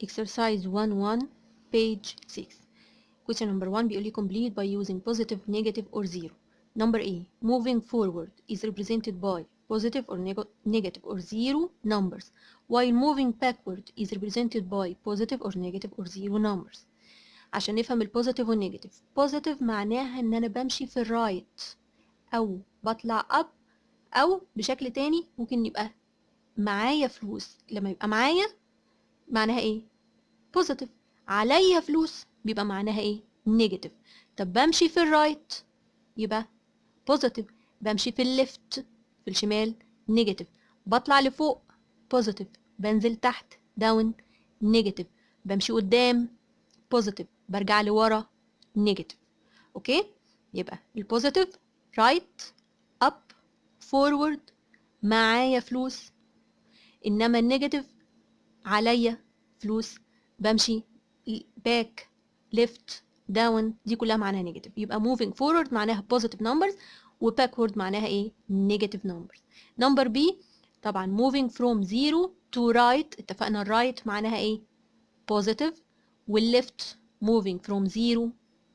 exercise 1-1 page 6. Question number 1 بيقول لي complete by using positive, negative or zero. Number A, moving forward is represented by positive or negative or zero numbers, while moving backward is represented by positive or negative or zero numbers. عشان نفهم البوزيتيف والنيجاتيف. positive معناها ان انا بمشي في الرايت او بطلع اب، او بشكل تاني ممكن يبقى معايا فلوس. لما يبقى معايا معناها ايه؟ بوزيتيف. عليا فلوس بيبقى معناها ايه؟ نيجاتيف. طب بمشي في الرايت يبقى بوزيتيف، بمشي في الليفت في الشمال نيجاتيف، بطلع لفوق بوزيتيف، بنزل تحت داون نيجاتيف، بمشي قدام بوزيتيف، برجع لورا نيجاتيف. اوكي، يبقى البوزيتيف رايت اب فورورد معايا فلوس، انما النيجاتيف عليا فلوس بمشي باك ليفت داون، دي كلها معناها نيجاتيف. يبقى moving forward معناها positive numbers و backward معناها ايه؟ negative numbers. نمبر بي طبعا moving from zero to right، اتفقنا الرايت معناها ايه؟ positive، والليفت moving from zero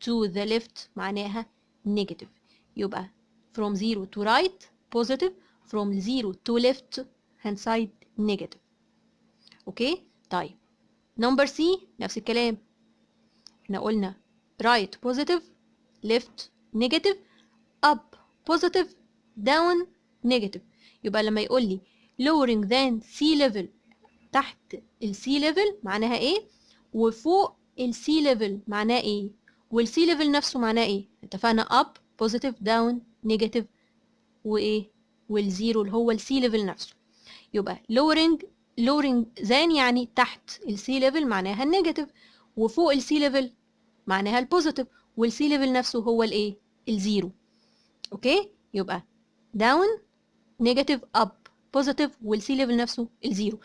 to the left معناها negative. يبقى from zero to right positive، from zero to left hand side negative. اوكي طيب نمبر سي نفس الكلام، احنا قلنا right positive left negative up positive down negative. يبقى لما يقول لي lowering than sea level، تحت السي level معناها ايه، وفوق السي level معناه ايه، والسي level نفسه معناه ايه. اتفقنا up positive down negative وايه، والزيرو اللي هو السي level نفسه. يبقى lowering than يعني تحت السي ليفل معناها النيجاتيف، وفوق السي ليفل معناها البوزيتيف، والسي ليفل نفسه هو الايه؟ الزيرو. اوكي يبقى down نيجاتيف اب بوزيتيف، والسي ليفل نفسه الزيرو.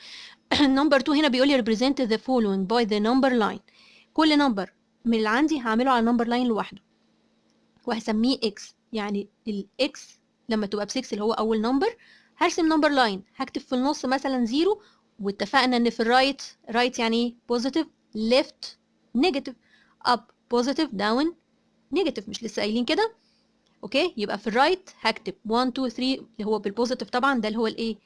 نمبر 2 هنا بيقول لي represent the following by the number line. كل نمبر من اللي عندي هعمله على نمبر لاين لوحده وهسميه اكس. يعني الاكس لما تبقى ب6 اللي هو اول نمبر هرسم نمبر لاين، هكتب في النص مثلا زيرو، واتفقنا ان في الرايت رايت يعني ايه؟ بوزيتيف، ليفت نيجاتيف، اب بوزيتيف، داون نيجاتيف، مش لسه قايلين كده؟ اوكي يبقى في الرايت هكتب 1 2 3 اللي هو بالبوزيتيف طبعا، ده اللي هو الايه؟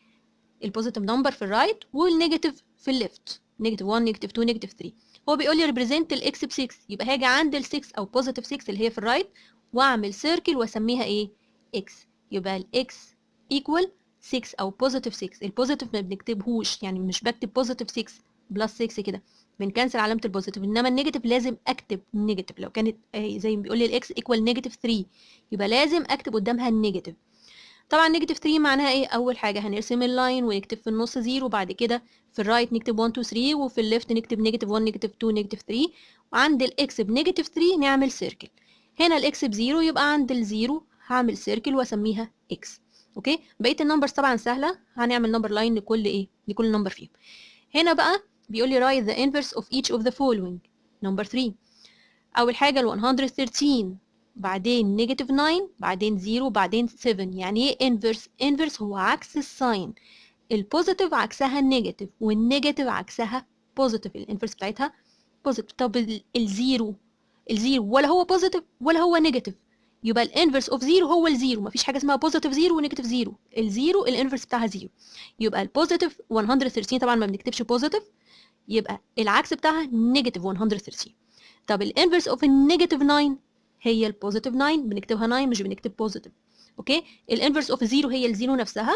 البوزيتيف نمبر في الرايت، والنيجاتيف في الليفت، نيجاتيف 1 نيجاتيف 2 نيجاتيف 3. هو بيقول لي ريبريزنت الاكس ب 6، يبقى هاجي عند ال 6 او بوزيتيف 6 اللي هي في الرايت واعمل سيركل واسميها ايه؟ اكس. يبقى الاكس ايكوال 6 او بوزيتيف 6. البوزيتيف ما بنكتبهوش، يعني مش بكتب بوزيتيف 6 بلس 6 كده، بنكنسل علامه البوزيتيف، انما النيجاتيف لازم اكتب نيجاتيف. لو كانت زي ما بيقول لي الاكس ايكوال نيجاتيف 3 يبقى لازم اكتب قدامها النيجاتيف. طبعا نيجاتيف 3 معناها ايه؟ اول حاجه هنرسم اللاين ونكتب في النص 0، وبعد كده في الرايت نكتب 1 2 3، وفي الليفت نكتب نيجاتيف 1 نيجاتيف 2 نيجاتيف 3، وعند الاكس بنيجاتيف 3 نعمل سيركل. هنا الاكس ب0 يبقى عند الزيرو هعمل سيركل واسميها اكس. اوكي بقيه النمبرز طبعا سهله، هنعمل نمبر لاين لكل ايه؟ لكل نمبر فيهم. هنا بقى بيقول لي write the inverse of each of the following. نمبر 3 اول حاجه ال 113 بعدين نيجاتيف 9 بعدين 0 بعدين 7. يعني ايه انفرس؟ انفرس هو عكس الساين، البوزيتيف عكسها النيجاتيف والنيجاتيف عكسها بوزيتيف، الانفرس بتاعتها بوزيتيف. طب الزيرو ولا هو بوزيتيف ولا هو نيجاتيف، يبقى الانفرس اوف زيرو هو الزيرو. مفيش حاجه اسمها بوزيتيف زيرو ونيجاتيف زيرو، الزيرو الانفرس بتاعها زيرو. يبقى البوزيتيف 113 طبعا ما بنكتبش بوزيتيف، يبقى العكس بتاعها نيجاتيف 113. طب الانفرس اوف النيجاتيف 9 هي البوزيتيف 9، بنكتبها 9 مش بنكتب بوزيتيف. اوكي الانفرس اوف 0 هي الزيرو نفسها،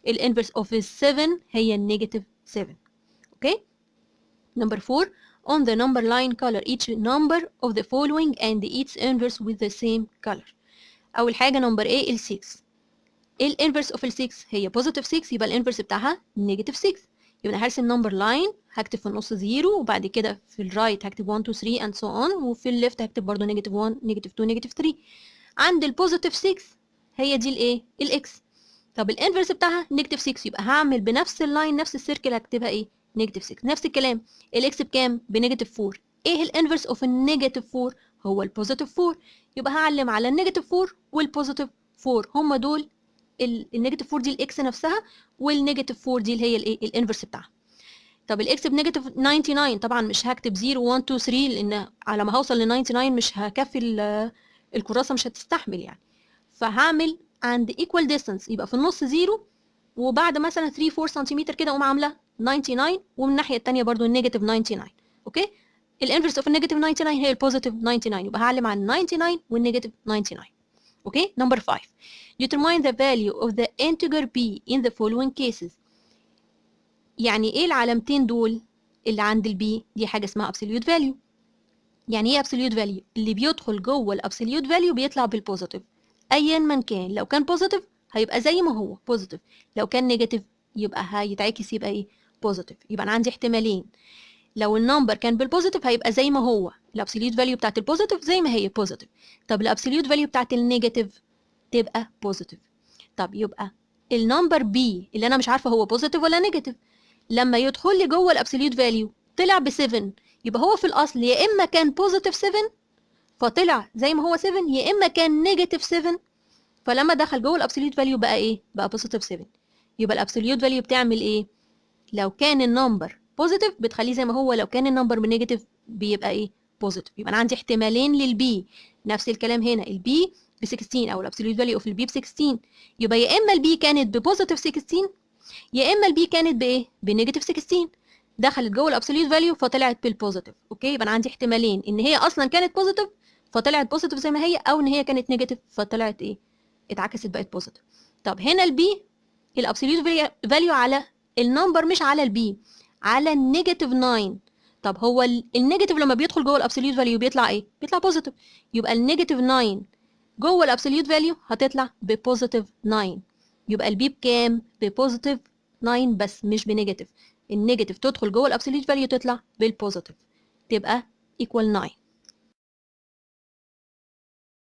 الانفرس اوف 7 هي النيجاتيف 7. اوكي نمبر 4 on the number line color each number of the following and its inverse with the same color. اول حاجه نمبر A ال 6، الانفرس اوف ال 6 هي بوزيتيف 6 يبقى الانفرس بتاعها نيجاتيف 6. يبقى هرسم نمبر لاين، هكتب في النص 0، وبعد كده في الرايت هكتب 1 2 3 and so on، وفي الليفت هكتب برضو نيجاتيف 1 نيجاتيف 2 نيجاتيف 3. عند البوزيتيف 6 هي دي الايه؟ الاكس. طب الانفرس بتاعها نيجاتيف 6 يبقى هعمل بنفس اللاين نفس السيركل هكتبها ايه؟ نيجاتيف 6. نفس الكلام الاكس بكام؟ بنيجاتيف 4. ايه الانفرس اوف النيجاتيف 4؟ هو البوزيتيف 4. يبقى هعلم على النيجاتيف 4 والبوزيتيف 4، هم دول النيجاتيف 4 دي الاكس نفسها، والنيجاتيف 4 دي اللي هي الايه؟ الانفرس بتاعها. طب الاكس بنيجاتيف 99 طبعا مش هكتب 0 1 2 3 لان على ما هوصل ل 99 مش هكفي الكراسه مش هتستحمل يعني. فهعمل عند equal distance يبقى في النص 0 وبعد مثلا 3 4 سنتيمتر كده اقوم عامله 99 ومن الناحيه الثانيه برضو النيجاتيف 99. اوكي الانفرس اوف النيجاتيف 99 هي البوزيتيف 99 يبقى هعلم على 99 والنيجاتيف 99. اوكي نمبر 5 determine the value of the integer b in the following cases. يعني ايه العلامتين دول اللي عند البي؟ دي حاجه اسمها absolute value. يعني ايه absolute value؟ اللي بيدخل جوه الابسوليوت فاليو بيطلع بالبوزيتيف ايا من كان. لو كان بوزيتيف هيبقى زي ما هو بوزيتيف، لو كان نيجاتيف يبقى هيتعكس يبقى ايه بوزيتيف. يبقى انا عندي احتمالين، لو النمبر كان بالبوزيتيف هيبقى زي ما هو الابسوليوت فاليو بتاعت البوزيتيف زي ما هي بوزيتيف، طب الابسوليوت فاليو بتاعت النيجاتيف تبقى بوزيتيف. طب يبقى النمبر بي اللي انا مش عارفه هو بوزيتيف ولا نيجاتيف لما يدخل لي جوه الابسوليوت فاليو طلع ب 7 يبقى هو في الاصل يا اما كان بوزيتيف 7 فطلع زي ما هو 7، يا اما كان نيجاتيف 7 فلما دخل جوه الابسوليوت فاليو بقى ايه بقى بوزيتيف 7. يبقى الابسوليوت فاليو بتعمل ايه؟ لو كان النمبر بوزيتيف بتخليه زي ما هو، لو كان النمبر بنيجاتيف بيبقى ايه بوزيتيف. يبقى انا عندي احتمالين للبي. نفس الكلام هنا البي ب 16 او الابسوليوت فاليو اوف البي ب 16 يبقى يا اما البي كانت ببوزيتيف 16 يا اما البي كانت بايه بنيجاتيف 16 دخلت جوه الابسوليوت فاليو فطلعت بالبوزيتيف. اوكي يبقى انا عندي احتمالين ان هي اصلا كانت بوزيتيف فطلعت بوزيتيف زي ما هي، او ان هي كانت نيجاتيف فطلعت ايه اتعكست بقت بوزيتيف. طب هنا البي الابسوليوت فاليو على النمبر مش على البي، على النيجاتيف 9. طب هو النيجاتيف لما بيدخل جوه الابسوليوت فاليو بيطلع ايه بيطلع بوزيتيف، يبقى النيجاتيف 9 جوه الابسوليوت فاليو هتطلع ببوزيتيف 9. يبقى البي بكام ببوزيتيف 9 بس مش بنيجاتيف. النيجاتيف تدخل جوه الابسوليوت فاليو تطلع بالبوزيتيف تبقى equal 9.